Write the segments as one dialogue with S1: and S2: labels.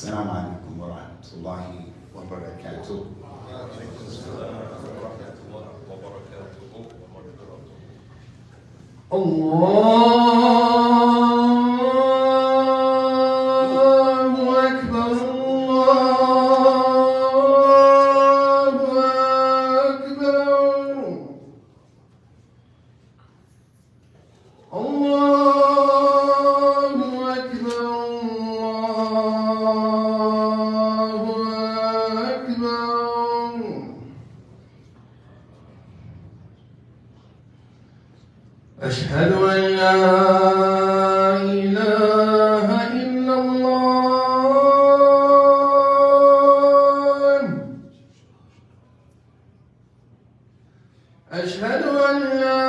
S1: السلام عليكم ورحمة الله وبركاته.
S2: أشهد أن لا إله إلا الله. أشهد أن لا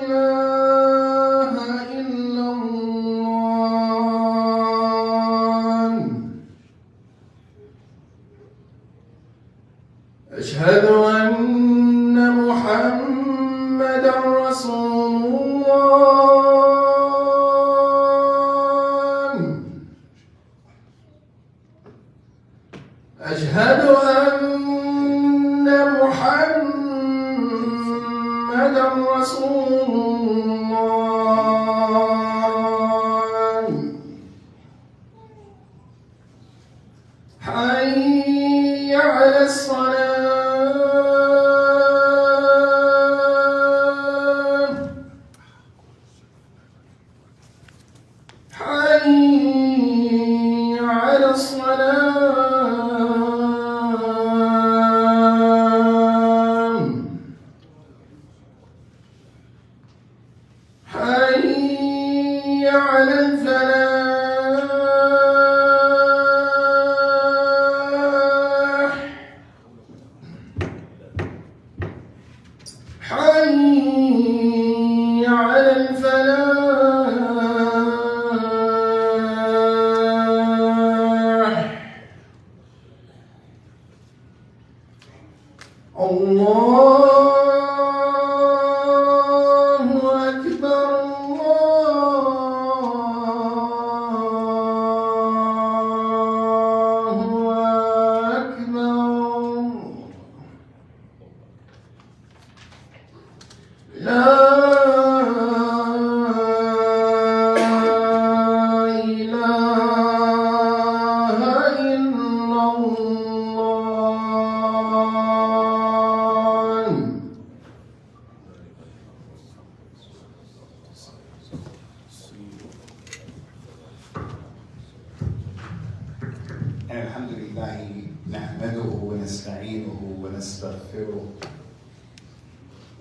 S2: إله إلا الله. أشهد أن محمدًا رسول الله. أشهد أن محمدًا رسول الله. حي على الصلاة. حي على الصلاة. حي على الفلاح. حي على الفلاح. الله أكبر. الله أكبر. لا إله إلا الله.
S1: الحمد لله نحمده ونستعينه ونستغفره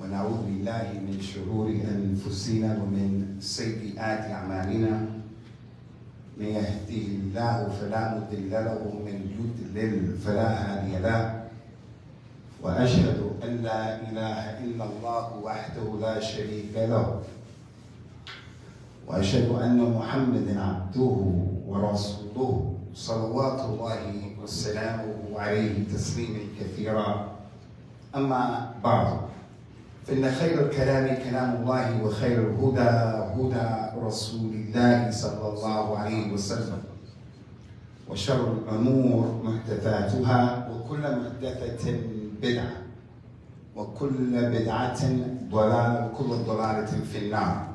S1: ونعوذ بالله من شرور أنفسنا ومن سيئات أعمالنا. من يهده الله فلا مضل له ومن يضلل فلا هادي له. وأشهد أن لا إله إلا الله وحده لا شريك له. وأشهد أن محمدًا عبده ورسوله صلوات الله وسلامه عليه تسليما كثيرا. أما بعد، فإن خير الكلام كلام الله وخير الهدى هدى رسول الله صلى الله عليه وسلم. وشر الأمور محدثاتها وكل محدثة بدعة وكل بدعة ضلالة وكل ضلالة في النار.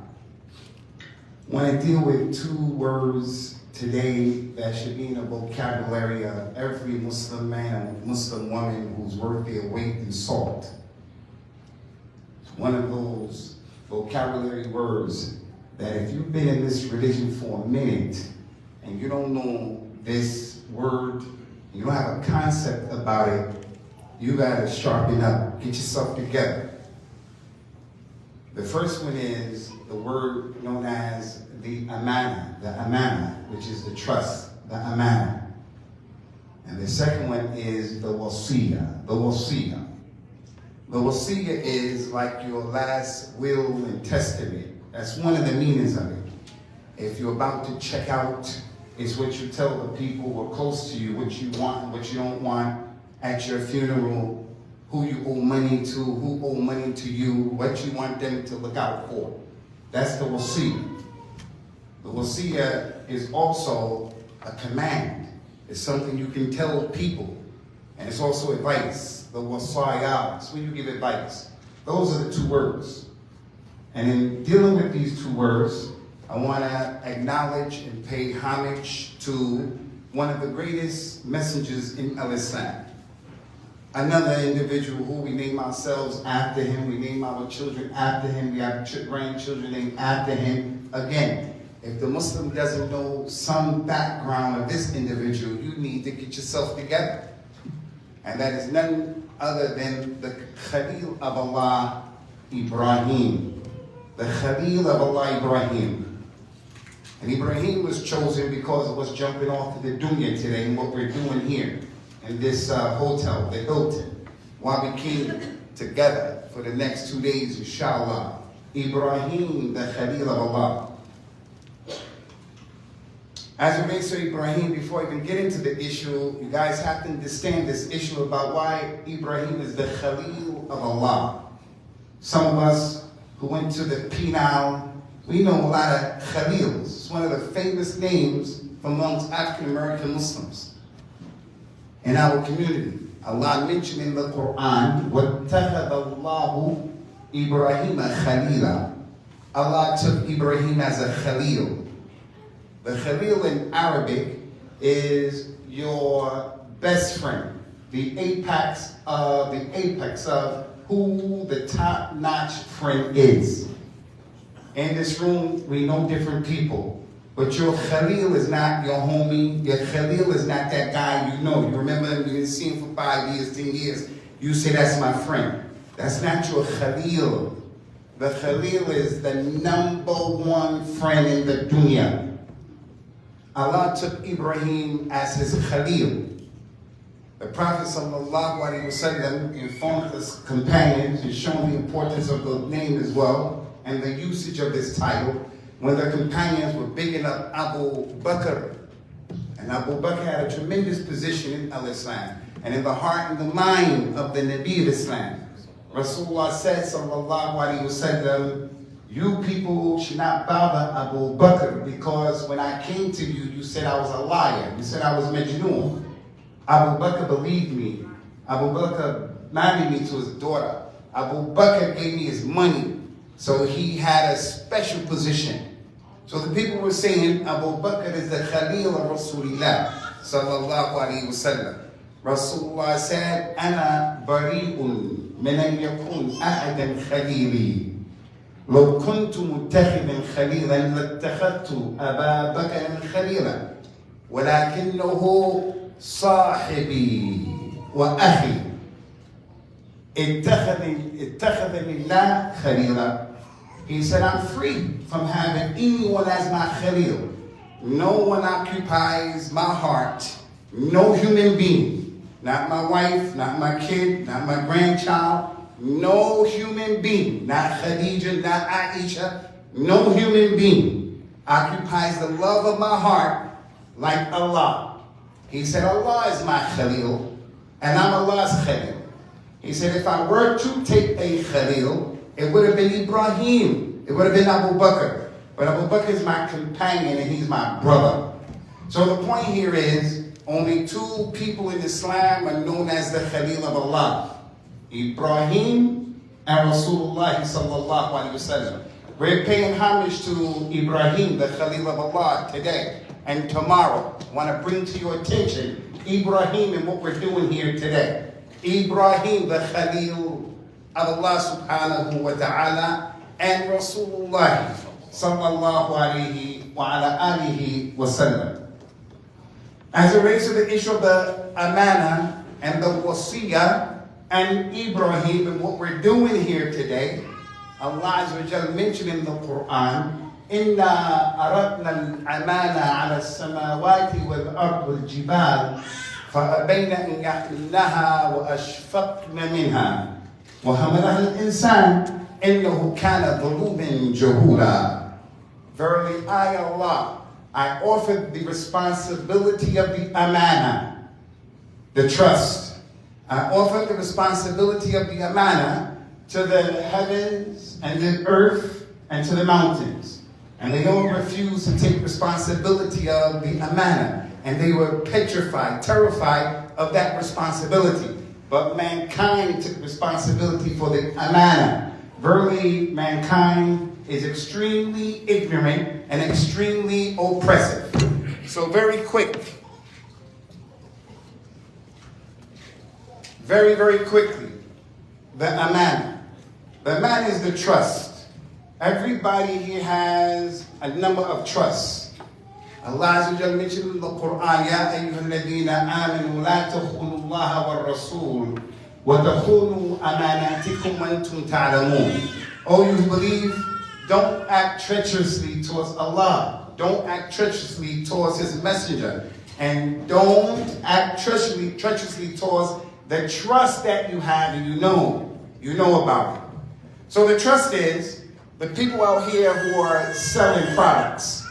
S1: I want to deal with two words today that should be in the vocabulary of every Muslim man and Muslim woman who's worth their weight in salt. It's one of those vocabulary words that if you've been in this religion for a minute and you don't know this word, you don't have a concept about it, you gotta sharpen up, get yourself together. The first one is the word known as the amana, which is the trust, the amana. And the second one is the wasiyah, the wasiyah. The wasiyah is like your last will and testament. That's one of the meanings of it. If you're about to check out, it's what you tell the people who are close to you, what you want and what you don't want at your funeral, who you owe money to, who owe money to you, what you want them to look out for. That's the wasiyah. The wasiyah is also a command. It's something you can tell people. And it's also advice. The wasiyah, it's when you give advice. Those are the two words. And in dealing with these two words, I want to acknowledge and pay homage to one of the greatest messengers in Islam. Another individual who we name ourselves after him, we name our children after him, we have grandchildren named after him. Again, if the Muslim doesn't know some background of this individual, you need to get yourself together. And that is none other than the Khalil of Allah, Ibrahim. The Khalil of Allah, Ibrahim. And Ibrahim was chosen because of what's jumping off to the dunya today and what we're doing here in this hotel, the Hilton, while we came together for the next 2 days, inshallah. Ibrahim, the Khalil of Allah. As it relates to Ibrahim, before I even get into the issue, you guys have to understand this issue about why Ibrahim is the Khalil of Allah. Some of us who went to the penal, we know a lot of Khalils. It's one of the famous names amongst African American Muslims in our community. Allah mentioned in the Quran, وَاتَّخَذَ اللَّهُ إِبْرَاهِيمَ خَلِيلًا. Allah took Ibrahim as a Khalil. The Khalil in Arabic is your best friend, the apex of who the top-notch friend is. In this room, we know different people, but your Khalil is not your homie. Your Khalil is not that guy you know. You remember him, you didn't see him for 5 years, 10 years. You say, that's my friend. That's not your Khalil. The Khalil is the number one friend in the dunya. Allah took Ibrahim as his Khalil. The Prophet ﷺ informed his companions and shown the importance of the name as well and the usage of this title when the companions were bigging up Abu Bakr. And Abu Bakr had a tremendous position in Islam and in the heart and the mind of the Nabi of Islam. Rasulullah said, sallallahu alayhi wasallam, you people should not bother Abu Bakr because when I came to you, you said I was a liar. You said I was Majnoon. Abu Bakr believed me. Abu Bakr married me to his daughter. Abu Bakr gave me his money. So he had a special position. So the people were saying Abu Bakr is the Khalil of Rasulullah sallallahu alayhi wasallam. Rasulullah said, Ana bari'un min an yakun ahadan khalili. لو كنت متخذا خليلا لاتخذت أبا بكر خليلا ولكنه صاحبي وأخي اتخذني الله خليلا. He said, I'm free from having anyone as my Khalil. No one occupies my heart. No human being. Not my wife, not my kid, not my grandchild. No human being, not Khadija, not Aisha, no human being occupies the love of my heart like Allah. He said, Allah is my Khalil, and I'm Allah's Khalil. He said, if I were to take a Khalil, it would have been Ibrahim. It would have been Abu Bakr. But Abu Bakr is my companion, and he's my brother. So the point here is, only two people in Islam are known as the Khalil of Allah. Ibrahim and Rasulullah sallallahu alayhi wasallam. We're paying homage to Ibrahim, the Khalil of Allah, today and tomorrow. I want to bring to your attention Ibrahim and what we're doing here today. Ibrahim, the Khalil of Allah subhanahu wa ta'ala, and Rasulullah sallallahu alayhi wa ala alihi wasallam. As it relates to the issue of the amana and the wasiyah, and Ibrahim and what we're doing here today, Allah Azza wa Jalla mentioned in the Quran, إِنَّا أَرَدْنَا الْأَمَانَ عَلَى السَّمَاوَاتِ وَالْأَرْضِ وَالْجِبَالِ فَأَبَيْنَ أَنْ يَحْمِلْنَهَا وَأَشْفَقْنَ مِنْهَا وَحَمَلَهَا الْإِنسَانُ إِنَّهُ كَانَ ظَلُومًا جَهُولًا. Verily, I, Allah, I offered the responsibility of the amana, the trust. I offer the responsibility of the amana to the heavens and the earth and to the mountains. And they all refused to take responsibility of the amana. And they were petrified, terrified of that responsibility. But mankind took responsibility for the amana. Verily, mankind is extremely ignorant and extremely oppressive. So very quick. Very, very quickly. The amana. The amana is the trust. Everybody here has a number of trusts. Allah Azza wa Jalla mentioned in the Quran, Ya ayyuhalladhina amanu la takhunu Allah wa rasul wa takhunu amanatikum wa antum ta'lamun. Oh, you believe, don't act treacherously towards Allah. Don't act treacherously towards His messenger. And don't act treacherously towards the trust that you have and you know about it. So the trust is, the people out here who are selling products,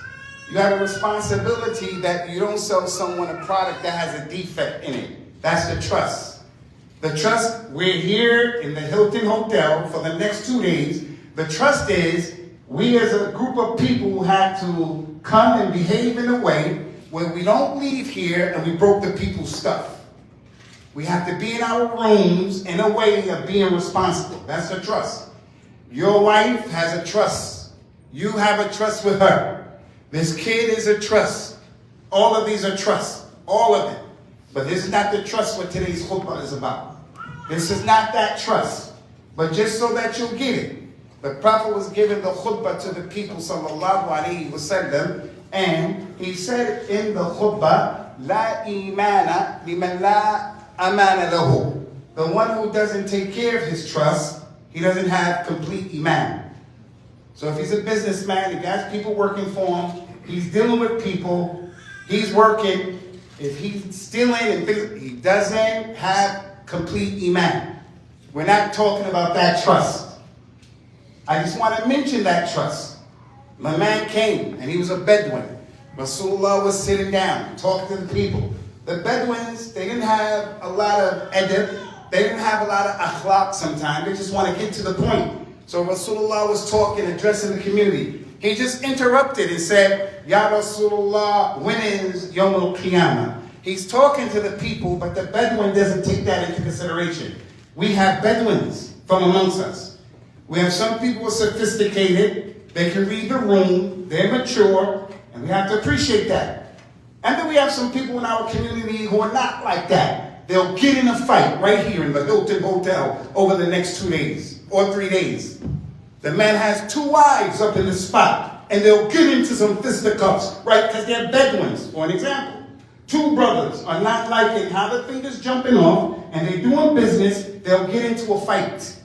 S1: you have a responsibility that you don't sell someone a product that has a defect in it. That's the trust. The trust, we're here in the Hilton Hotel for the next 2 days. The trust is, we as a group of people have to come and behave in a way where we don't leave here and we broke the people's stuff. We have to be in our rooms in a way of being responsible. That's the trust. Your wife has a trust. You have a trust with her. This kid is a trust. All of these are trusts. All of them. But this is not the trust what today's khutbah is about. This is not that trust. But just so that you'll get it. The Prophet was giving the khutbah to the people, sallallahu alayhi wa sallam, and he said in the khutbah, La imana liman la amana lahu. The one who doesn't take care of his trust, he doesn't have complete iman. So if he's a businessman, he has people working for him, he's dealing with people, he's working, if he's stealing and things, he doesn't have complete iman. We're not talking about that trust. I just want to mention that trust. My man came and he was a Bedouin. Rasulullah was sitting down, talking to the people. The Bedouins, they didn't have a lot of adab. They didn't have a lot of akhlaq sometimes. They just want to get to the point. So Rasulullah was talking, addressing the community. He just interrupted and said, Ya Rasulullah, when is Yawm al-Qiyamah? He's talking to the people, but the Bedouin doesn't take that into consideration. We have Bedouins from amongst us. We have some people who are sophisticated. They can read the room. They're mature. And we have to appreciate that. And then we have some people in our community who are not like that. They'll get in a fight right here in the Hilton Hotel over the next 2 days or 3 days. The man has 2 wives up in the spot, and they'll get into some fisticuffs, right? Because they're Bedouins, for an example. 2 brothers are not liking how the thing is jumping off, and they're doing business. They'll get into a fight.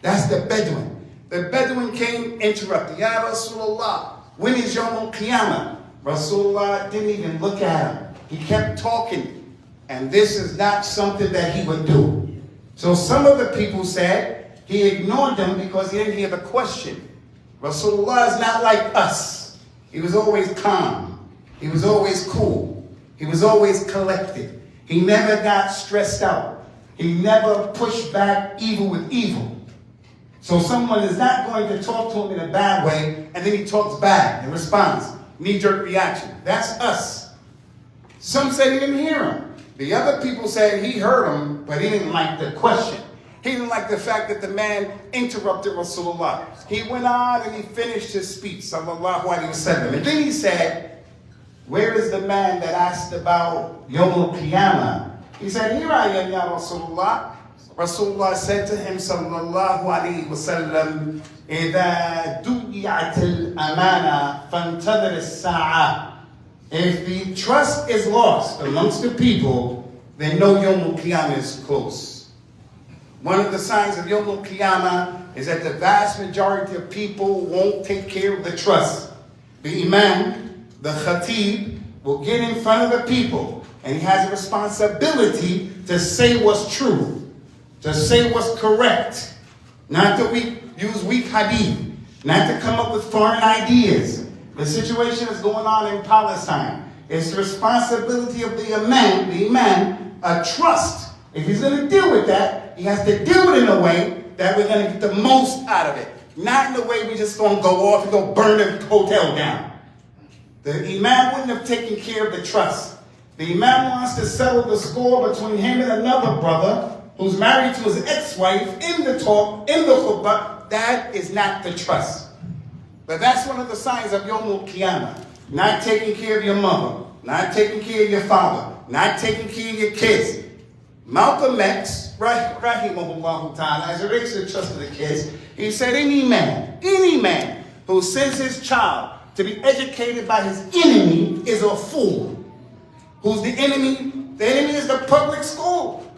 S1: That's the Bedouin. The Bedouin came, interrupted. Ya Rasulullah, when is Yawm al-Qiyamah? Rasulullah didn't even look at him. He kept talking. And this is not something that he would do. So some of the people said he ignored them because he didn't hear the question. Rasulullah is not like us. He was always calm. He was always cool. He was always collected. He never got stressed out. He never pushed back evil with evil. So someone is not going to talk to him in a bad way, and then he talks back and responds. Knee-jerk reaction. That's us. Some said he didn't hear him. The other people said he heard him, but he didn't like the question. He didn't like the fact that the man interrupted Rasulullah. He went on and he finished his speech, sallallahu alaihi wasallam. And then he said, where is the man that asked about Yawm al-Qiyamah? He said, here I am, Ya Rasulullah. Rasulullah said to him, sallallahu alayhi wa sallam, إِذَا دُعِيَتِ الْأَمَانَةِ فَانْتَظِرِ السَّاعَةِ. If the trust is lost amongst the people, then know Yawm al-Qiyamah is close. One of the signs of Yawm al-Qiyamah is that the vast majority of people won't take care of the trust. The imam, the khatib, will get in front of the people, and he has a responsibility to say what's true. To say what's correct, not to use weak hadith, not to come up with foreign ideas. The situation that's going on in Palestine, it's the responsibility of the imam, a trust. If he's going to deal with that, he has to deal with it in a way that we're going to get the most out of it. Not in the way we just gonna go off and go burn the hotel down. The Imam wouldn't have taken care of the trust. The Imam wants to settle the score between him and another brother who's married to his ex-wife in the talk, in the khutbah. That is not the trust. But that's one of the signs of Yawmul Qiyamah. Not taking care of your mother, not taking care of your father, not taking care of your kids. Malcolm X, rahimahullah ta'ala, as it relates to the trust of the kids, he said any man who sends his child to be educated by his enemy is a fool. Who's the enemy? The enemy is the public school.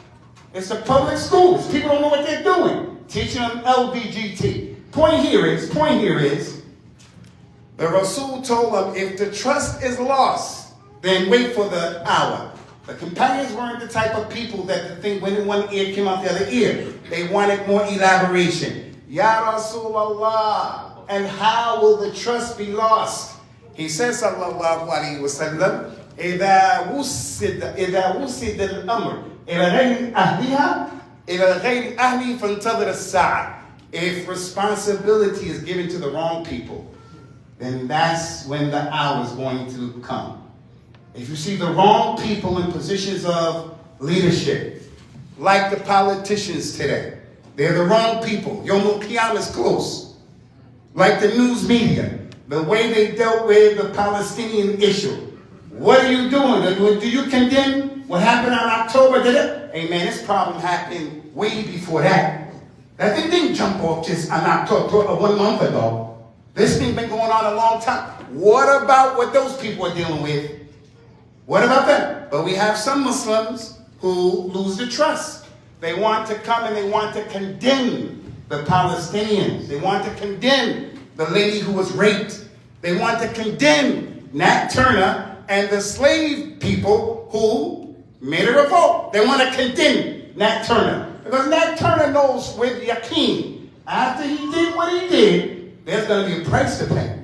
S1: It's the public schools. People don't know what they're doing. Teaching them LBGT. Point here is, the Rasul told them, if the trust is lost, then wait for the hour. The companions weren't the type of people that the thing went in one ear, came out the other ear. They wanted more elaboration. Ya Rasulallah, and how will the trust be lost? He says, sallallahu alayhi wa sallam, إذا وسد الأمر إلى غير أهلها إلى غير أهلي فانتظر الساعة. If responsibility is given to the wrong people, then that's when the hour is going to come. If you see the wrong people in positions of leadership, like the politicians today, they're the wrong people. Yawmul Qiyamah is close. Like the news media, the way they dealt with the Palestinian issue. What are you doing? Do you condemn what happened on October? Hey man, this problem happened way before that. That thing didn't jump off just on October 1 month ago. This thing been going on a long time. What about what those people are dealing with? What about them? But we have some Muslims who lose the trust. They want to come and they want to condemn the Palestinians. They want to condemn the lady who was raped. They want to condemn Nat Turner and the slave people who made a revolt. They want to condemn Nat Turner. Because Nat Turner knows with yaqeen, after he did what he did, there's going to be a price to pay.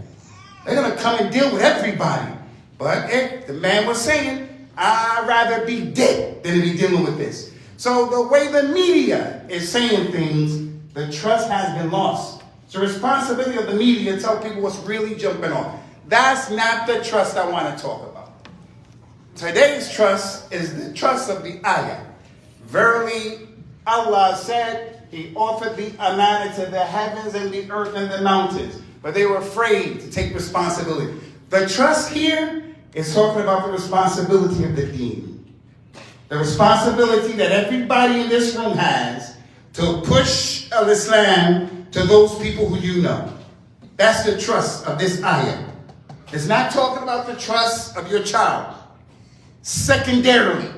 S1: They're going to come and deal with everybody. But if the man was saying, I'd rather be dead than to be dealing with this. So the way the media is saying things, the trust has been lost. It's the responsibility of the media to tell people what's really jumping on. That's not the trust I want to talk about. Today's trust is the trust of the ayah. Verily, Allah said, He offered the amanah to the heavens and the earth and the mountains. But they were afraid to take responsibility. The trust here is talking about the responsibility of the deen. The responsibility that everybody in this room has to push al-Islam to those people who you know. That's the trust of this ayah. It's not talking about the trust of your child. Secondarily,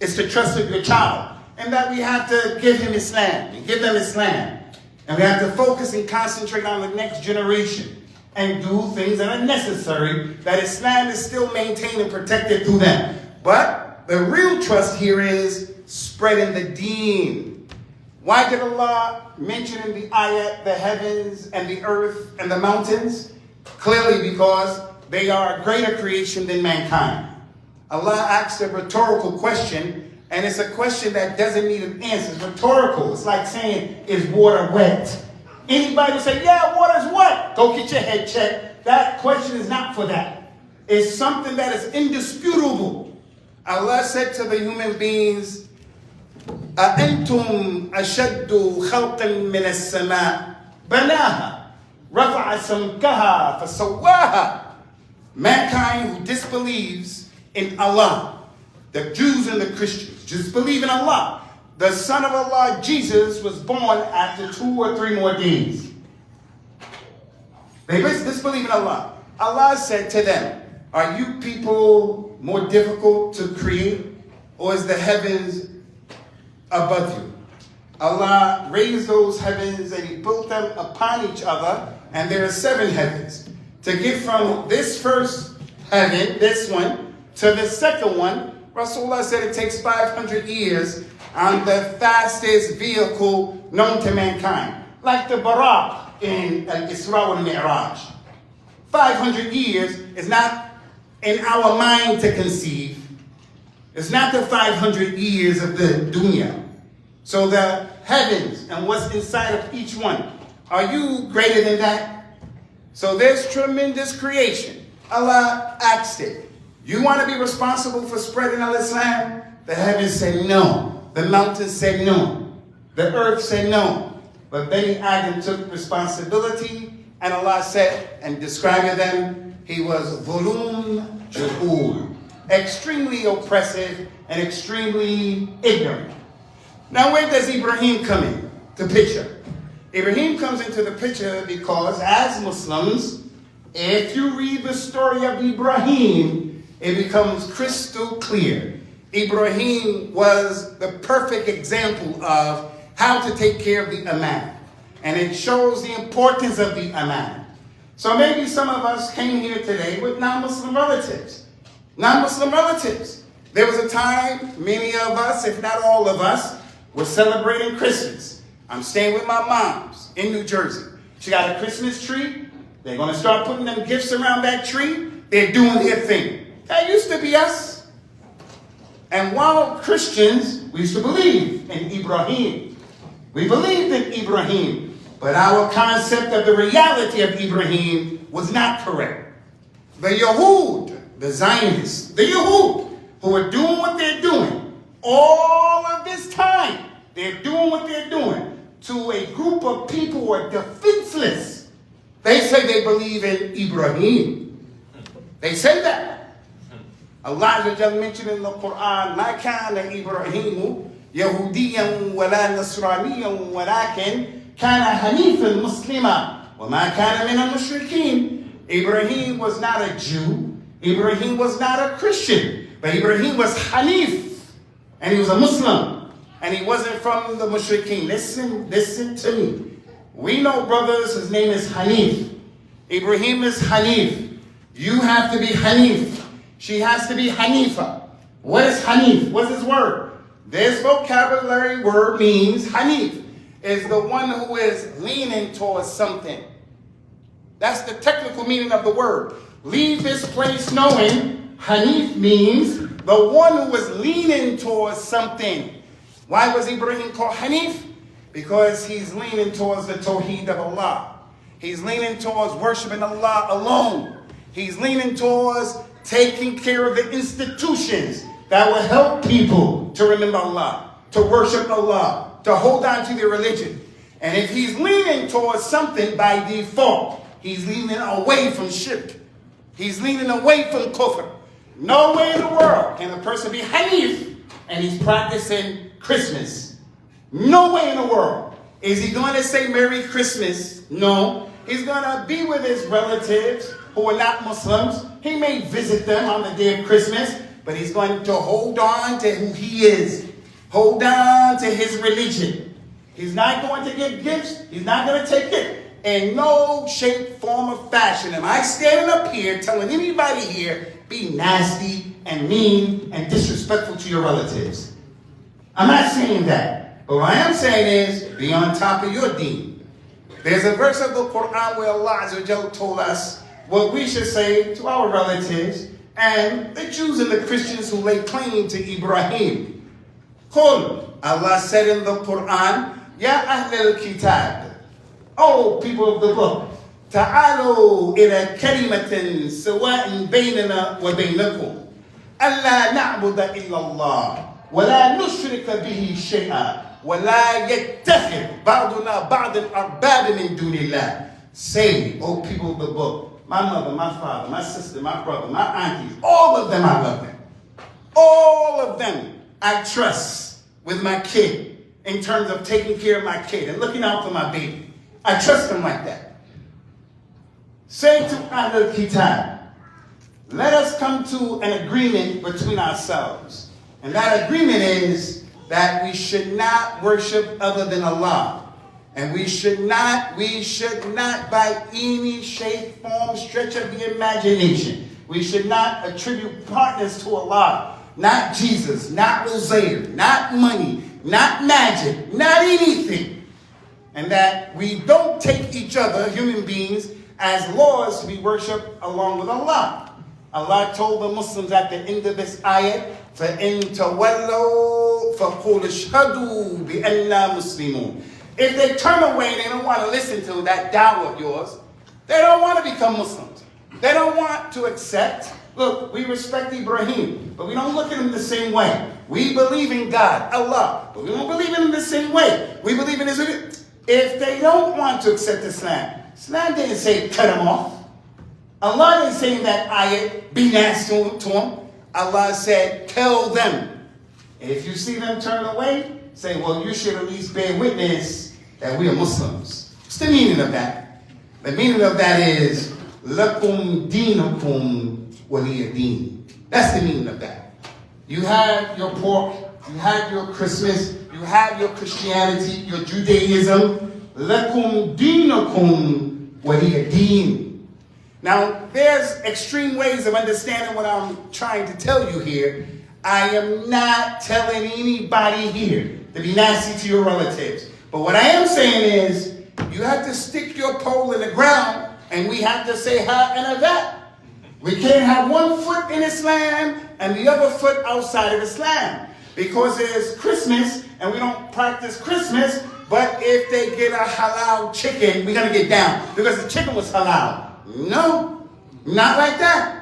S1: it's the trust of your child. And that we have to give him Islam and give them Islam. And we have to focus and concentrate on the next generation and do things that are necessary, that Islam is still maintained and protected through them. But the real trust here is spreading the deen. Why did Allah mention in the ayat the heavens and the earth and the mountains? Clearly because they are a greater creation than mankind. Allah asked a rhetorical question, and it's a question that doesn't need an answer. It's rhetorical. It's like saying, is water wet? Anybody will say, yeah, water's wet. Go get your head checked. That question is not for that. It's something that is indisputable. Allah said to the human beings, أَأَنْتُمْ أَشَدُّ خَلْقًا مِنَ السَّمَاءِ بَنَاهَا رَفَعَ سَمْكَهَا فَسَوَّاهَا. Mankind who disbelieves in Allah, the Jews and the Christians, just believe in Allah. The Son of Allah, Jesus, was born after 2 or 3 more days. They disbelieve in Allah. Allah said to them, are you people more difficult to create, or is the heavens above you? Allah raised those heavens and He built them upon each other, and there are 7 heavens. To get from this first heaven, this one, to the second one, Rasulullah said it takes 500 years on the fastest vehicle known to mankind. Like the Barak in Isra and Mi'raj. 500 years is not in our mind to conceive. It's not the 500 years of the dunya. So the heavens and what's inside of each one Are you greater than that? So there's tremendous creation. Allah asked it. You want to be responsible for spreading al-Islam? The heavens said no. The mountains said no. The earth said no. But Bani Adam took responsibility, and Allah said and described them, he was volum jahul, extremely oppressive and extremely ignorant. Now where does Ibrahim come in the picture? Ibrahim comes into the picture because as Muslims, if you read the story of Ibrahim, it becomes crystal clear. Ibrahim was the perfect example of how to take care of the Aman. And it shows the importance of the Aman. So maybe some of us came here today with non-Muslim relatives. Non-Muslim relatives. There was a time many of us, if not all of us, were celebrating Christmas. I'm staying with my mom's in New Jersey. She got a Christmas tree. They're going to start putting them gifts around that tree. They're doing their thing. That used to be us. And while Christians, we used to believe in Ibrahim. We believed in Ibrahim. But our concept of the reality of Ibrahim was not correct. The Yahud, the Zionists, the Yahud, who are doing what they're doing, all of this time, they're doing what they're doing to a group of people who are defenseless. They say they believe in Ibrahim. They say that. Allah mentioned in the Quran, ما كان إبراهيم يهوديا ولا نصرانيا ولكن كان حنيفا مسلما وما كان من المشركين. Ibrahim was not a Jew. Ibrahim was not a Christian. But Ibrahim was Hanif. And he was a Muslim. And he wasn't from the mushrikeen. Listen to me. We know, brothers, his name is Hanif. Ibrahim is Hanif. You have to be Hanif. She has to be Hanifa. What is Hanif? What's his word? This vocabulary word means Hanif is the one who is leaning towards something. That's the technical meaning of the word. Leave this place knowing Hanif means the one who is leaning towards something. Why was Ibrahim called Hanif? Because he's leaning towards the Tawheed of Allah. He's leaning towards worshiping Allah alone. He's leaning towards taking care of the institutions that will help people to remember Allah, to worship Allah, to hold on to their religion. And if he's leaning towards something by default, he's leaning away from shirk. He's leaning away from kufr. No way in the world can a person be Hanif and he's practicing Christmas. No way in the world. Is he going to say Merry Christmas? No. He's going to be with his relatives who are not Muslims. He may visit them on the day of Christmas, but he's going to hold on to who he is. Hold on to his religion. He's not going to give gifts. He's not going to take it. In no shape, form, or fashion am I standing up here telling anybody here, be nasty and mean and disrespectful to your relatives. I'm not saying that. But what I am saying is, be on top of your deen. There's a verse of the Quran where Allah Azza wa Jalla told us what we should say to our relatives and the Jews and the Christians who lay claim to Ibrahim. Qul, Allah said in the Quran, Ya Ahl al-Kitab, O people of the book, Ta'alu ila kalimatin sawa'in baynana wa baynakum, alla na'buda illa Allah, wa la nushrika bihi shay'a, wa la yattakhid ba'duna ba'dan arbaba min dunillah. Say, O people of the book, my mother, my father, my sister, my brother, my aunties, all of them I love them. All of them I trust with my kid in terms of taking care of my kid and looking out for my baby. I trust them like that. Say to Ahl al-Kitab, let us come to an agreement between ourselves. And that agreement is that we should not worship other than Allah. And we should not by any shape, form, stretch of the imagination. We should not attribute partners to Allah. Not Jesus, not Uzair, not money, not magic, not anything. And that we don't take each other, human beings, as lords to be worshipped along with Allah. Allah told the Muslims at the end of this ayat, فَإِن تَوَلَّوْا فَقُولُ اشْهَدُوا بِأَنَّا مُسْلِمُونَ. If they turn away, they don't want to listen to that dawah of yours. They don't want to become Muslims. They don't want to accept. Look, we respect Ibrahim, but we don't look at him the same way. We believe in God, Allah, but we don't believe in him the same way. We believe in Islam. If they don't want to accept Islam, Islam didn't say cut them off. Allah didn't say in that ayat, be nasty to them. Allah said, tell them. If you see them turn away, say, well, you should at least bear witness that we are Muslims. What's the meaning of that? The meaning of that is, lakum deenukum waliya deen. That's the meaning of that. You have your pork, you have your Christmas, you have your Christianity, your Judaism. Lakum deenukum waliya deen. Now, there's extreme ways of understanding what I'm trying to tell you here. I am not telling anybody here to be nasty to your relatives. But what I am saying is, you have to stick your pole in the ground, and we have to say ha and that. We can't have one foot in Islam and the other foot outside of Islam. Because there's Christmas, and we don't practice Christmas, but if they get a halal chicken, we're going to get down. Because the chicken was halal. No, not like that.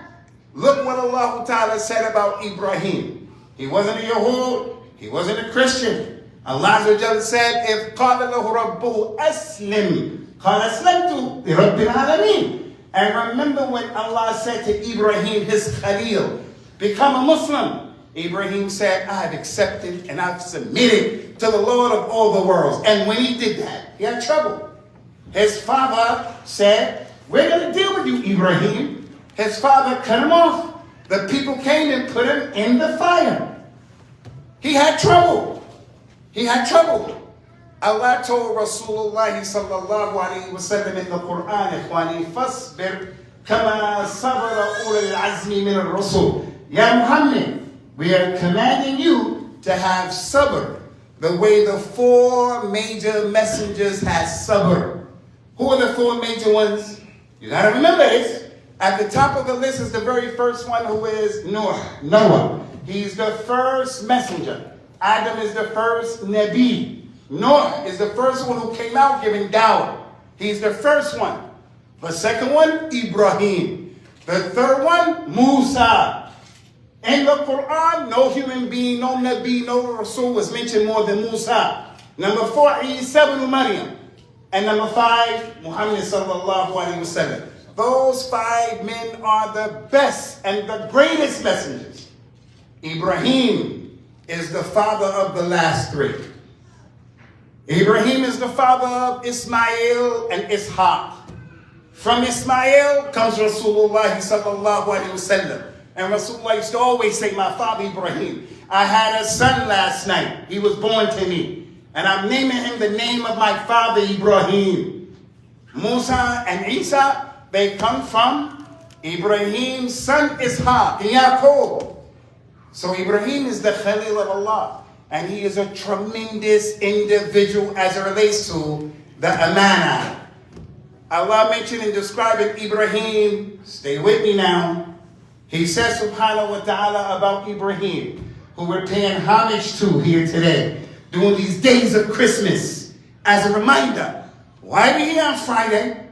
S1: Look what Allah Ta'ala said about Ibrahim. He wasn't a Yahud. He wasn't a Christian. Allah said, if قَالَ لَهُ رَبُّهُ أَسْلِمْ قَالَ أَسْلَمْتُ لِرَبِّ الْعَالَمِينَ. And remember when Allah said to Ibrahim, his Khalil, become a Muslim. Ibrahim said, I have accepted and I've submitted to the Lord of all the worlds. And when he did that, he had trouble. His father said, we're going to deal with you, Ibrahim. His father cut him off. The people came and put him in the fire. He had trouble. He had trouble. Allah told Rasulullah sallallahu alayhi wa sallam in the Quran, Ikhwani, fasbir kama sabara ulul azmi min al-rasul. Ya Muhammad, we are commanding you to have sabr, the way the four major messengers had sabr. Who are the four major ones? You got to remember this. At the top of the list is the very first one, who is Noah. He's the first messenger. Adam is the first Nabi. Noah is the first one who came out giving dawah. He's the first one. The second one, Ibrahim. The third one, Musa. In the Quran, no human being, no Nabi, no Rasul was mentioned more than Musa. Number 4, Isa ibn Maryam. And number 5, Muhammad sallallahu alayhi wa sallam. Those 5 men are the best and the greatest messengers. Ibrahim is the father of the last 3. Ibrahim is the father of Ismail and Ishaq. From Ismail comes Rasulullah sallallahu alayhi wa sallam. And Rasulullah used to always say, my father Ibrahim, I had a son last night. He was born to me. And I'm naming him the name of my father Ibrahim. Musa and Isa, they come from Ibrahim's son Ishaq, Yaqub. So Ibrahim is the Khalil of Allah. And he is a tremendous individual as it relates to the amana. Allah mentioned in describing Ibrahim, stay with me now. He says subhanahu wa ta'ala about Ibrahim, who we're paying homage to here today, during these days of Christmas, as a reminder. Why are we here on Friday?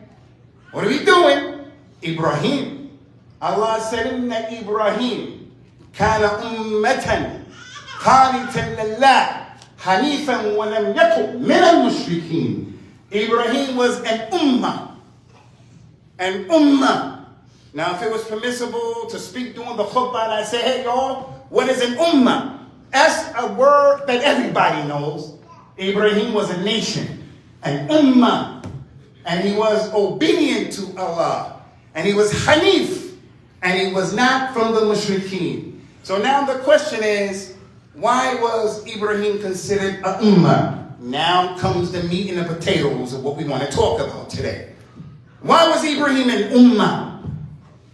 S1: What are we doing? Ibrahim. Allah said, Inna Ibrahim kana ummatan qanitan lillah hanifan wa lam yakun min al-mushrikeen. Ibrahim was an ummah. An ummah. Now, if it was permissible to speak during the khutbah and I say, hey, y'all, what is an ummah? That's a word that everybody knows. Ibrahim was a nation, an ummah, and he was obedient to Allah, and he was hanif, and he was not from the mushrikeen. So now the question is, why was Ibrahim considered an ummah? Now comes the meat and the potatoes of what we want to talk about today. Why was Ibrahim an ummah?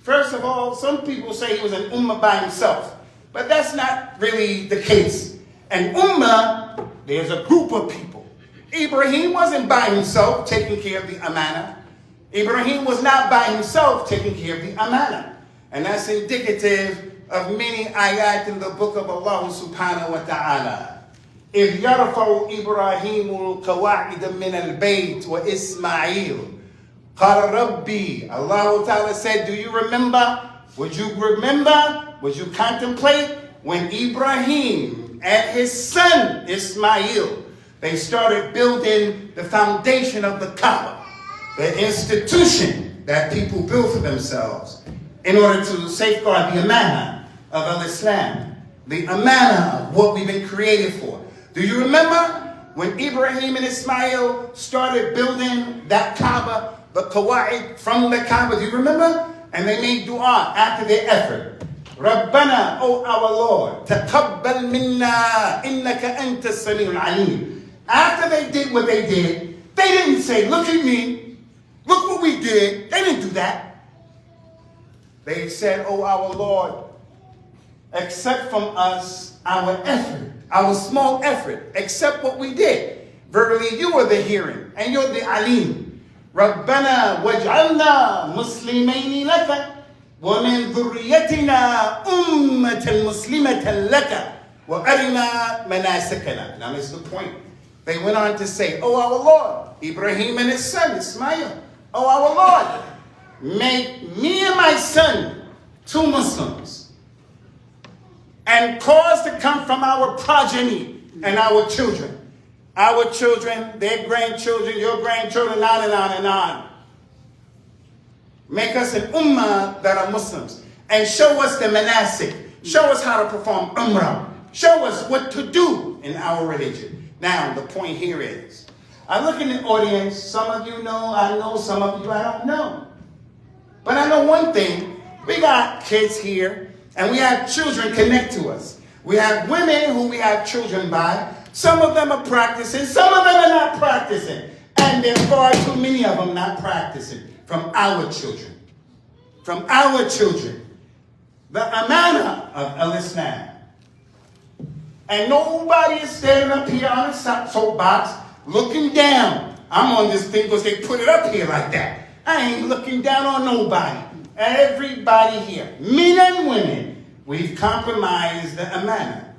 S1: First of all, some people say he was an ummah by himself. But that's not really the case. An ummah, there's a group of people. Ibrahim wasn't by himself taking care of the amana. Ibrahim was not by himself taking care of the amana. And that's indicative of many ayat in the book of Allah subhanahu wa ta'ala. إذ يرفع إبراهيم القواعد من البيت وإسماعيل قال ربي. Allah Ta'ala said, do you remember? Would you contemplate when Ibrahim and his son Ismail, they started building the foundation of the Kaaba, the institution that people built for themselves in order to safeguard the amana of al-Islam, the amana of what we've been created for. Do you remember when Ibrahim and Ismail started building that Kaaba, the Qawa'id from the Kaaba? Do you remember? And they made dua after their effort. Rabbana, O our Lord, taqabbal minna innaka anta as-sami'ul alim. After they did what they did, they didn't say, look at me, look what we did. They didn't do that. They said, O our Lord, accept from us our effort, our small effort, accept what we did. Verily, you are the hearing, and you're the alim. رَبَّنَا وَاجْعَلْنَا مُسْلِمَيْنِ لَكَ وَمِنْ ذُرِّيَّتِنَا أُمَّةً مُسْلِمَةً لَكَ وَأَرِنَا مَنَاسِكَنَا. Now this is the point. They went on to say, O our Lord, Ibrahim and his son Ismail, O our Lord, make me and my son two Muslims, and cause to come from our progeny and our children. Our children, their grandchildren, your grandchildren, on and on and on. Make us an ummah that are Muslims. And show us the manasik. Show us how to perform umrah. Show us what to do in our religion. Now, the point here is, I look in the audience, some of you know, I know, some of you I don't know. But I know one thing, we got kids here, and we have children connect to us. We have women who we have children by. Some of them are practicing, some of them are not practicing. And there are far too many of them not practicing from our children. From our children. The amana of al-Islam. And nobody is standing up here on a soapbox looking down. I'm on this thing because they put it up here like that. I ain't looking down on nobody. Everybody here, men and women, we've compromised the amana.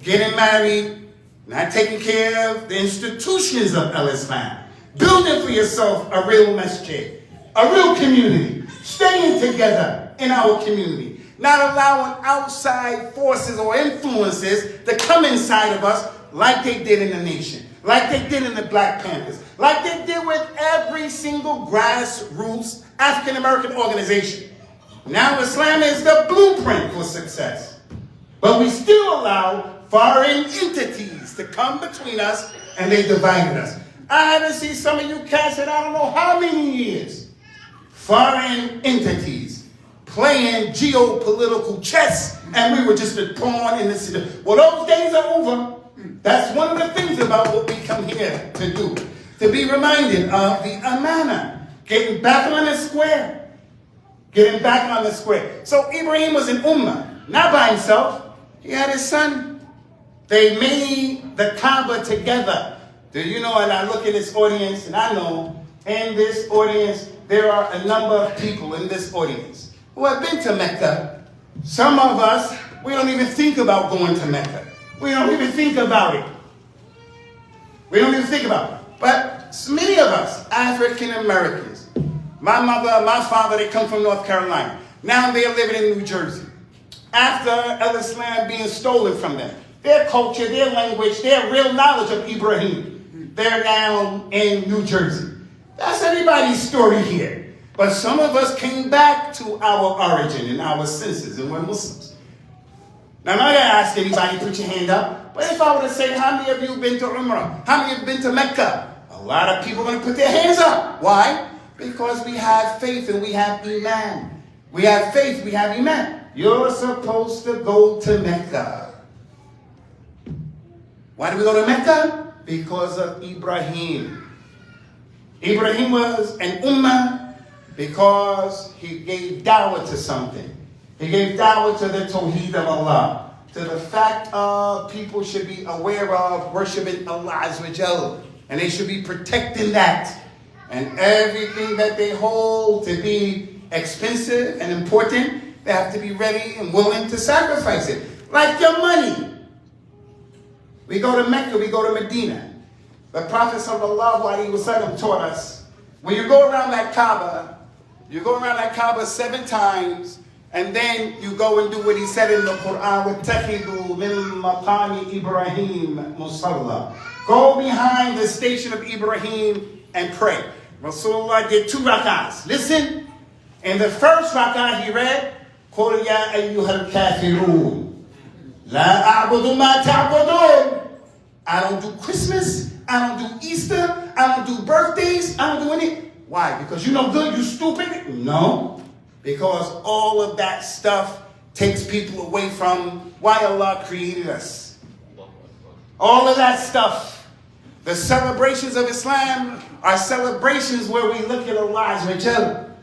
S1: Getting married, not taking care of the institutions of al-Islam. Building for yourself a real masjid, a real community. Staying together in our community. Not allowing outside forces or influences to come inside of us like they did in the nation. Like they did in the Black Panthers. Like they did with every single grassroots African-American organization. Now Islam is the blueprint for success. But we still allow foreign entities to come between us, and they divided us. I haven't seen some of you cats in I don't know how many years. Foreign entities playing geopolitical chess, and we were just a pawn in the city. Well, those days are over. That's one of the things about what we come here to do. To be reminded of the amana. Getting back on the square. Getting back on the square. So Ibrahim was an ummah, not by himself. He had his son. They made the Kaaba together. Do you know, and I look at this audience, and I know in this audience, there are a number of people in this audience who have been to Mecca. Some of us, we don't even think about going to Mecca. We don't even think about it. We don't even think about it. But many of us, African Americans, my mother, my father, they come from North Carolina. Now they're living in New Jersey. After al-Islam being stolen from them. Their culture, their language, their real knowledge of Ibrahim. They're down in New Jersey. That's everybody's story here. But some of us came back to our origin and our senses, and we're Muslims. Now, I'm not going to ask anybody to put your hand up, but if I were to say, how many of you have been to Umrah? How many have been to Mecca? A lot of people are going to put their hands up. Why? Because we have faith and we have Iman. We have faith, we have Iman. You're supposed to go to Mecca. Why do we go to Mecca? Because of Ibrahim. Ibrahim was an ummah because he gave dawah to something. He gave dawah to the tawheed of Allah, to the fact of people should be aware of worshiping Allah Azza wa Jal, and they should be protecting that. And everything that they hold to be expensive and important, they have to be ready and willing to sacrifice it. Like your money. We go to Mecca, we go to Medina. The Prophet sallallahu alaihi wasallam taught us, when you go around that Kaaba, you go around that Kaaba 7 times, and then you go and do what he said in the Quran, وَاتَّخِذُوا مِن مَقَامِ Ibrahim musalla. Go behind the station of Ibrahim and pray. Rasulullah did 2 rak'ahs. Listen, in the first rak'ah he read, قُلْ يَا أَيُّهَا الْكَافِرُونَ لَا أَعْبُدُ مَا تَعْبُدُونَ. I don't do Christmas, I don't do Easter, I don't do birthdays, I don't do any. Why? Because you no good, you stupid? No. Because all of that stuff takes people away from why Allah created us. All of that stuff. The celebrations of Islam are celebrations where we look at Allah as well.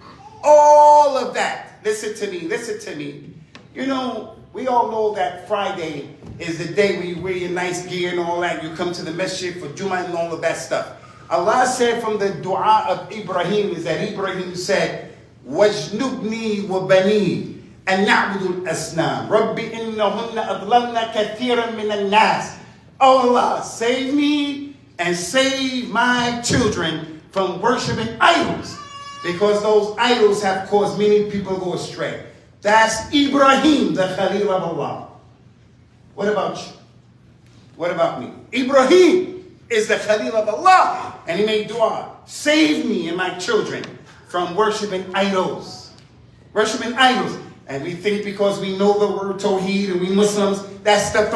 S1: All of that. Listen to me, listen to me. You know, we all know that Friday is the day when you wear your nice gear and all that. You come to the masjid for Jumu'ah and all of that stuff. Allah said from the dua of Ibrahim is that Ibrahim said, وَاجْنُبْنِي وَبَنِي أَنْ نَعْبُدُ الْأَصْنَامِ رَبِّ إِنَّهُنَّ أَضْلَلْنَ كَثِيرًا مِنَ النَّاسِ. Oh Allah, save me and save my children from worshiping idols, because those idols have caused many people to go astray. That's Ibrahim, the Khalil of Allah. What about you? What about me? Ibrahim is the Khalil of Allah, and he made dua, save me and my children from worshiping idols. Worshiping idols. And we think because we know the word Tawheed and we Muslims, that stuff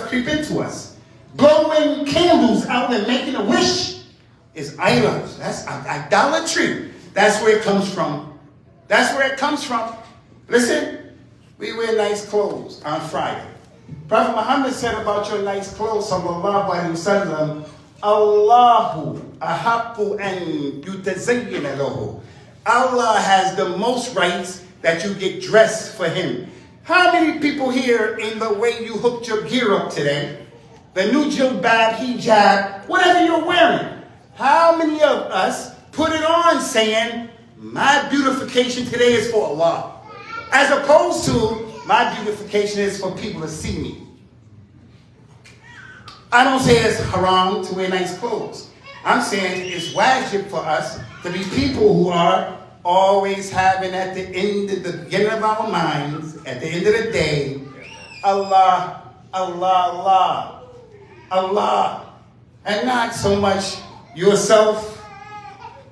S1: creep into us. Blowing candles out and making a wish is idols. That's idolatry. That's where it comes from. That's where it comes from. Listen, we wear nice clothes on Friday. Prophet Muhammad said about your nice clothes, sallallahu alaihi wasallam, Allahu ahaqqu an yutazayyana lahu. Allah has the most rights that you get dressed for him. How many people here in the way you hooked your gear up today, the new jilbab, hijab, whatever you're wearing, how many of us put it on saying, my beautification today is for Allah, as opposed to my beautification is for people to see me? I don't say it's haram to wear nice clothes. I'm saying it's wajib for us to be people who are always having at the beginning of our minds, at the end of the day, Allah, Allah, Allah, Allah, and not so much yourself.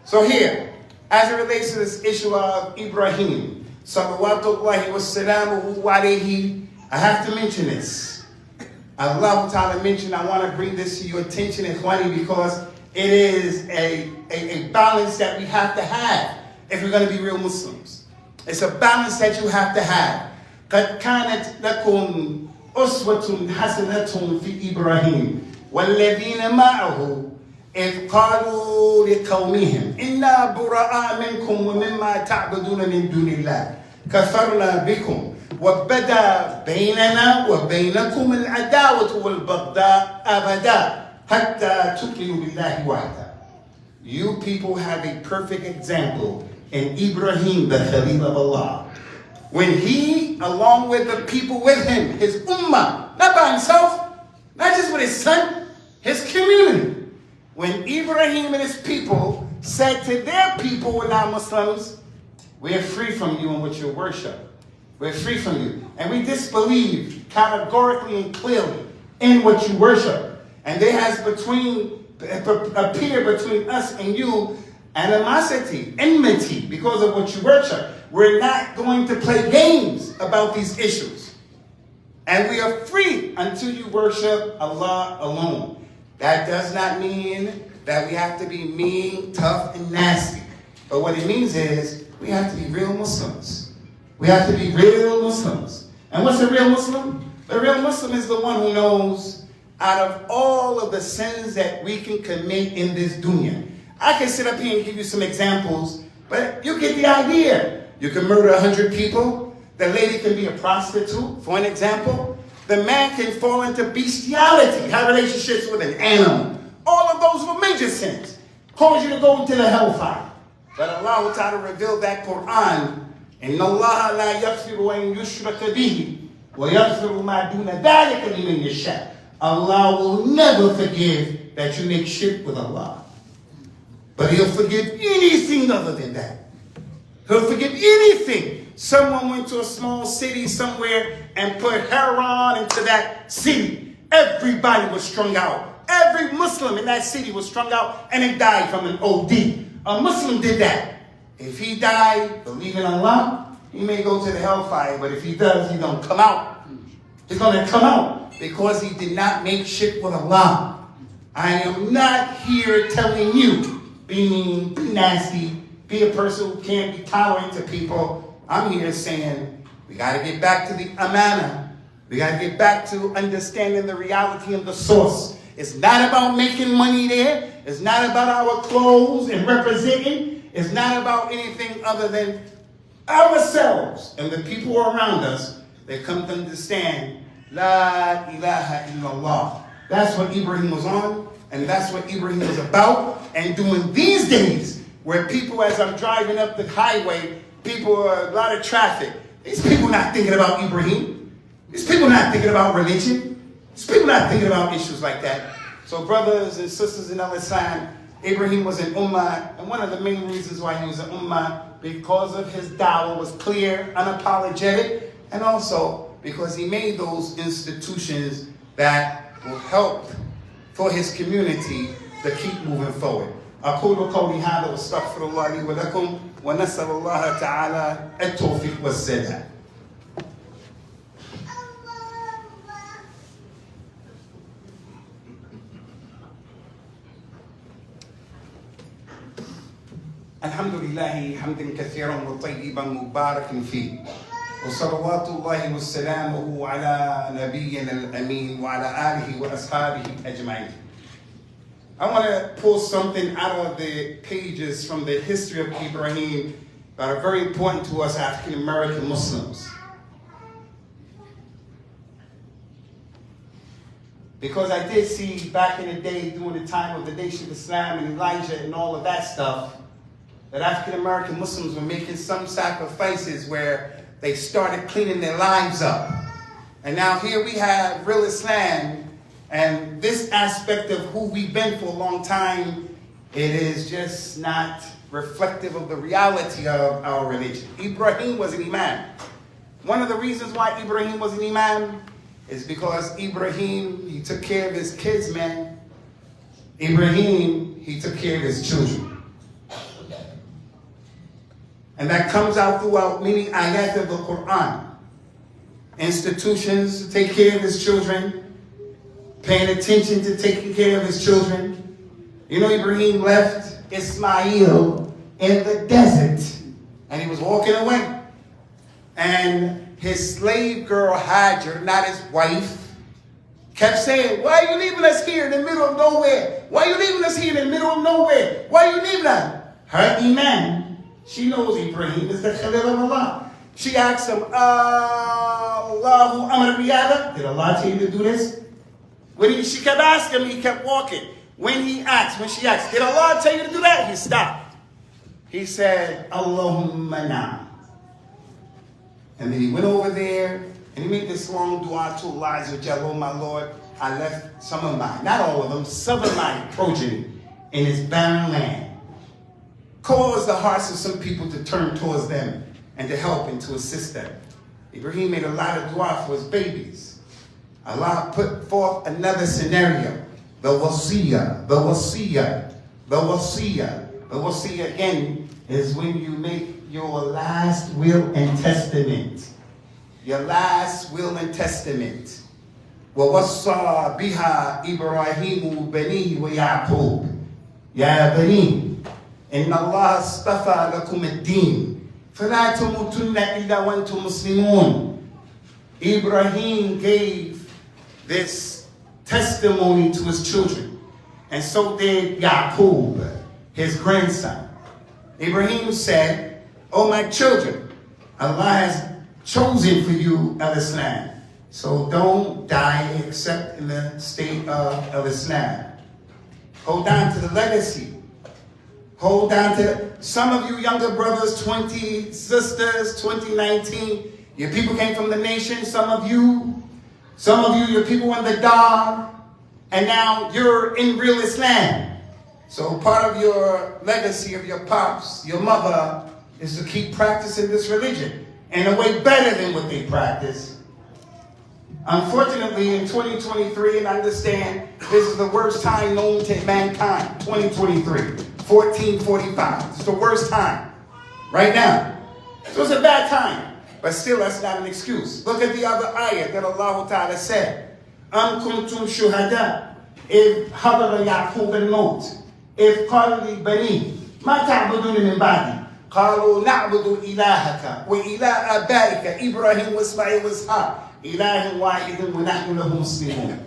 S1: So here, as it relates to this issue of Ibrahim, salawatullahi wassalamuhu alayhi, I have to mention this. Allah Ta'ala mentioned, I want to bring this to your attention, Ikhwani, because it is a balance that we have to have if we're going to be real Muslims. It's a balance that you have to have. قَدْ كَانَتْ لَكُمْ أُسْوَةٌ حَسَنَةٌ فِي إِبْرَاهِيمَ وَالَّذِينَ مَعَهُ إِذْ قَالُوا لِقَوْمِهِمْ إِنَّا بُرَآءَ مِنْكُمْ وَمِمَّا تَعْبُدُونَ مِنْ دُونِ اللَّهِ كَفَرْنَا بِكُمْ وَبَدَا بَيْنَنَا وَبَيْنَكُمُ الْعَدَاوَةُ وَالْبَغْضَاءُ أَبَدًا حَتَّى تُؤْمِنُوا بِاللَّهِ وَحْدَهُ. You people have a perfect example in Ibrahim, the Khalil of Allah. When he, along with the people with him, his ummah, not by himself, not just with his son, his community. When Ibrahim and his people said to their people who are not Muslims, we are free from you and what you worship. We're free from you. And we disbelieve categorically and clearly in what you worship. And there has appeared between us and you animosity, enmity, because of what you worship. We're not going to play games about these issues. And we are free until you worship Allah alone. That does not mean that we have to be mean, tough, and nasty. But what it means is we have to be real Muslims. We have to be real Muslims. And what's a real Muslim? The real Muslim is the one who knows out of all of the sins that we can commit in this dunya. I can sit up here and give you some examples, but you get the idea. You can murder 100 people. The lady can be a prostitute, for an example. The man can fall into bestiality, have relationships with an animal. All of those were major sins. Cause you to go into the hellfire. But Allah Ta'ala revealed that Quran. إِنَّ اللَّهَ لَا يَغْفِرُ أَن يُشْرَكَ بِهِ وَيَغْفِرُ مَا دُونَ ذَلِكَ لِمَن يَشَاءُ. Allah will never forgive that you make shirk with Allah. But He'll forgive anything other than that. He'll forgive anything. Someone went to a small city somewhere and put heroin into that city. Everybody was strung out. Every Muslim in that city was strung out and they died from an OD. A Muslim did that. If he died believing in Allah, he may go to the hellfire, but if he does, he don't come out. He's going to come out because he did not make shirk with Allah. I am not here telling you, be mean, be nasty, be a person who can't be tolerant to people. I'm here saying we got to get back to the amana. We got to get back to understanding the reality of the source. It's not about making money there. It's not about our clothes and representing. It's not about anything other than ourselves and the people around us that come to understand La ilaha illallah. That's what Ibrahim was on, and that's what Ibrahim was about. And doing these days, where people, as I'm driving up the highway, people are a lot of traffic. These people not thinking about Ibrahim. These people not thinking about religion. These people not thinking about issues like that. So brothers and sisters in Islam, Ibrahim was an ummah, and one of the main reasons why he was an ummah, because of his dawah was clear, unapologetic, and also because he made those institutions that will help for his community to keep moving forward. أقول قولي هذا واستغفر الله لي ولكم ونسأل الله تعالى التوفيق والسداد. الحمد لله حمدا كثيرا وطيبا مباركا فيه وصلوات الله وسلامه على نبينا الأمين وعلى آله وأصحابه أجمعين. I want to pull something out of the pages from the history of Ibrahim that are very important to us African American Muslims. Because I did see back in the day, during the time of the Nation of Islam and Elijah and all of that stuff, that African American Muslims were making some sacrifices where they started cleaning their lives up. And now here we have real Islam, and this aspect of who we've been for a long time, it is just not reflective of the reality of our religion. Ibrahim was an imam. One of the reasons why Ibrahim was an imam is because Ibrahim, he took care of his kids, man. Ibrahim, he took care of his children. And that comes out throughout many ayat of the Quran. Institutions to take care of his children, paying attention to taking care of his children. You know, Ibrahim left Ismail in the desert, and he was walking away. And his slave girl Hajar, not his wife, kept saying, "Why are you leaving us here in the middle of nowhere? Why are you leaving us here in the middle of nowhere? Why are you leaving us?" Her imam, she knows Ibrahim is the Khalil of Allah. She asked him, Allahu Amr Biyada, did Allah tell you to do this? She kept asking him, he kept walking. When she asked, did Allah tell you to do that? He stopped. He said, Allahumma na. And then he went over there and he made this long dua to Allah, oh my Lord, I left some of mine, not all of them, some of my progeny in this barren land. Caused the hearts of some people to turn towards them and to help and to assist them. Ibrahim made a lot of dua for his babies. Allah put forth another scenario. The wasiyah, the wasiyah, the wasiyah. The wasiyah again is when you make your last will and testament. Your last will and testament. وَوَصَّى بِهَا إِبْرَاهِيمُ بَنِيهِ وَيَعْقُوبُ يَا بَنِي إن الله اصطفى لكم الدين فلا تموتن إلا وأنتم مسلمون. Ibrahim gave this testimony to his children, and so did Yaqub, his grandson. Ibrahim said, "Oh my children, Allah has chosen for you Islam, so don't die except in the state of Islam. Hold on to the legacy. Hold on to some of you younger brothers, 20 sisters, 2019. Your people came from the nation. Some of you Some of you, your people in the Dar, and now you're in real Islam. So part of your legacy of your pops, your mother, is to keep practicing this religion in a way better than what they practice. Unfortunately, in 2023, and I understand this is the worst time known to mankind, 2023, 1445. It's the worst time right now. So it's a bad time, but still that's not an excuse. Look at the other ayah that Allah Ta'ala said. Am kuntum shuhada if hadara Yaqub al-maut if qala li bani ma ta'budun min ba'di qalu na'budu ilahaka wa ilaha abaika Ibrahim wa Ismail wa Ishaq ilahan wahidun wa nahnu lahu muslimun.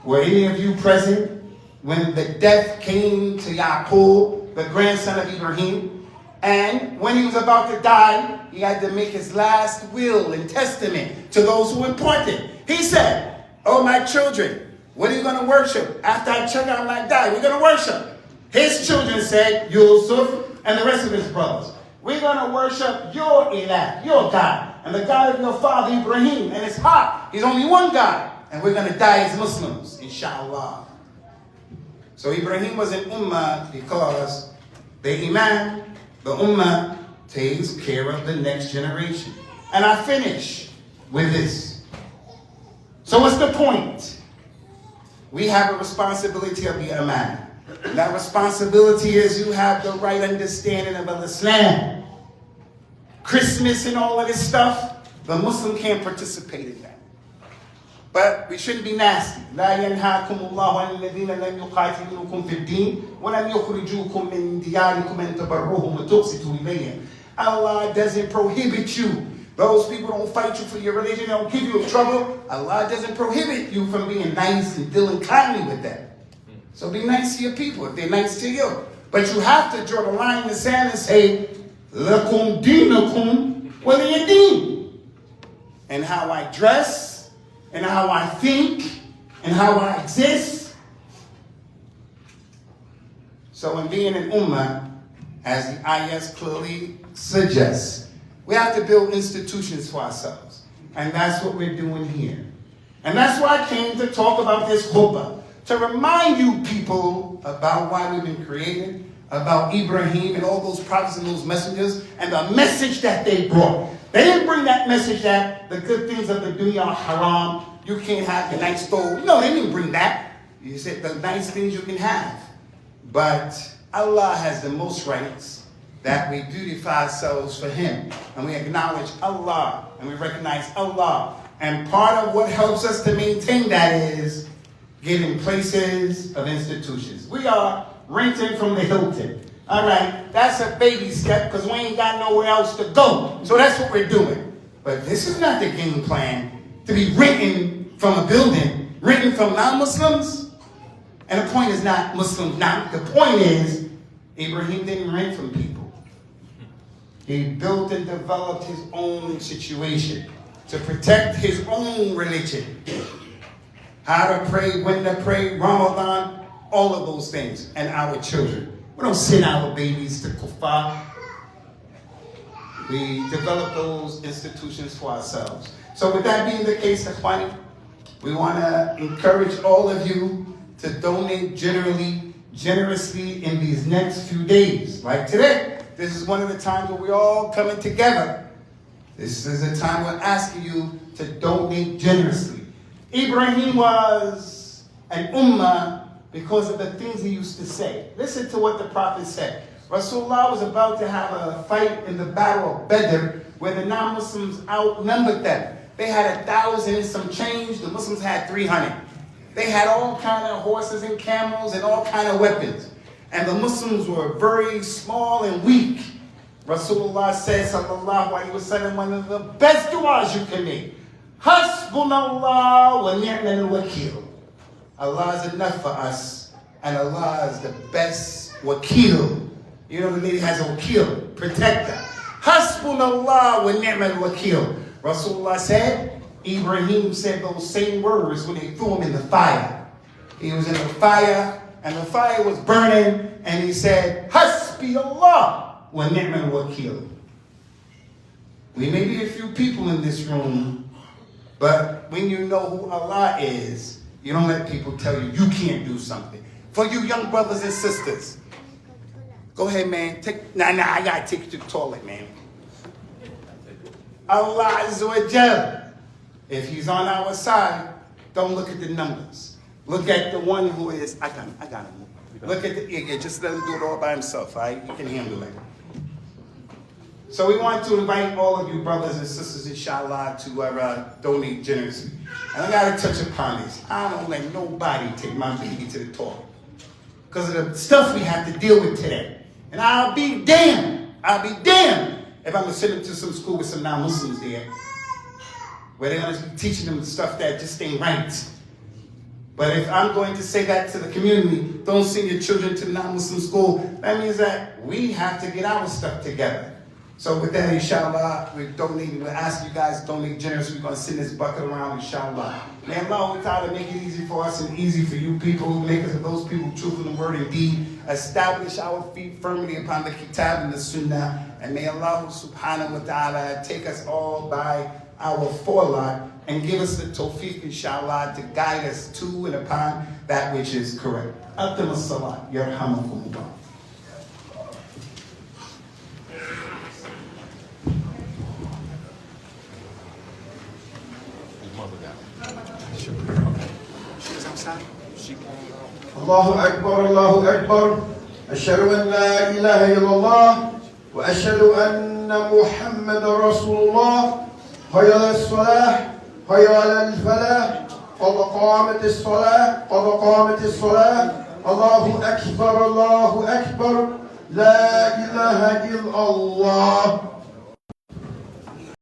S1: Were any of you present when the death came to Yaqub, the grandson of Ibrahim, and when he was about to die, he had to make his last will and testament to those who were important. He said, "Oh, my children, what are you going to worship? After I check out my die, we're going to worship." His children said, Yusuf and the rest of his brothers, "We're going to worship your ilah, your God, and the God of your father Ibrahim and his heart. He's only one God, and we're going to die as Muslims, inshallah." So Ibrahim was an ummah because the imam, the ummah, takes care of the next generation. And I finish with this. So what's the point? We have a responsibility of the imam. That responsibility is you have the right understanding of Islam. Christmas and all of this stuff, the Muslim can't participate in that. But we shouldn't be nasty. لا ينهاكم الله عن الذين لم يقاتلوكم في الدين ولم يخرجوكم من دياركم أن تبروهم وتقسطوا إليهم. Allah doesn't prohibit you. Those people don't fight you for your religion, they don't give you trouble. Allah doesn't prohibit you from being nice and dealing kindly with them. So be nice to your people if they're nice to you. But you have to draw the line in the sand and say, Lakum dinakum waliyadin. And how I dress, and how I think, and how I exist. So in being an ummah, as the ayahs clearly suggests, we have to build institutions for ourselves. And that's what we're doing here. And that's why I came to talk about this khutbah, to remind you people about why we've been created, about Ibrahim and all those prophets and those messengers, and the message that they brought. They didn't bring that message that the good things of the dunya are haram, you can't have the nice stove. No, they didn't bring that. You said the nice things you can have. But Allah has the most rights, that we beautify ourselves for Him. And we acknowledge Allah, and we recognize Allah. And part of what helps us to maintain that is getting places of institutions. We are renting from the Hilton. All right, that's a baby step because we ain't got nowhere else to go. So that's what we're doing. But this is not the game plan to be renting from a building, renting from non-Muslims. And the point is not Muslims not. The point is Ibrahim didn't rent from people. He built and developed his own situation to protect his own religion. How to pray, when to pray, Ramadan, all of those things. And our children. We don't send our babies to kuffar. We develop those institutions for ourselves. So with that being the case, Ikhwani, we want to encourage all of you to donate generously in these next few days. Like today, this is one of the times where we're all coming together. This is a time we're asking you to donate generously. Ibrahim was an ummah because of the things he used to say. Listen to what the Prophet said. Rasulullah was about to have a fight in the battle of Badr where the non-Muslims outnumbered them. They had 1,000 and some change. The Muslims had 300. They had all kind of horses and camels and all kind of weapons. And the Muslims were very small and weak. Rasulullah said, sallallahu alaihi wasallam, one of the best du'as you can make. Hasbunallah wa ni'mal wakil. Allah is enough for us, and Allah is the best wakil. You know, the lady has a wakil, protector. Hasbunallah wa ni'mal wakil. Rasulullah said, Ibrahim said those same words when they threw him in the fire. He was in the fire, and the fire was burning, and he said, Hasbi Allah wa ni'mal wakil. We may be a few people in this room, But when you know who Allah is, you don't let people tell you you can't do something. For you young brothers and sisters, go ahead, man. I gotta take you to the toilet, man. Allah Azza wa Jal, if He's on our side, don't look at the numbers. Look at the one who is. I got him. Look at just let him do it all by himself. All right, you can handle it. So we want to invite all of you brothers and sisters, inshallah, to donate generously. And I got to touch upon this. I don't let nobody take my baby to the toilet because of the stuff we have to deal with today. And I'll be damned if I'm going to send them to some school with some non-Muslims there, where they're going to be teaching them stuff that just ain't right. But if I'm going to say that to the community, don't send your children to non-Muslim school, that means that we have to get our stuff together. So with that, inshallah, we'll ask you guys to donate generously. We're going to send this bucket around, inshallah. May Allah Ta'ala make it easy for us and easy for you people, make us those people truthful in word and deed, establish our feet firmly upon the kitab and the sunnah, and may Allah Subhanahu wa Ta'ala take us all by our forelock and give us the tawfiq, inshallah, to guide us to and upon that which is correct. Atim as-salat, yarhamakumullah.
S2: الله أكبر الله أكبر أشهد أن لا إله إلا الله وأشهد أن محمد رسول الله حي على الصلاة حي على الفلاح قد قامت الصلاة قد قامت الصلاة الله أكبر لا إله إلا الله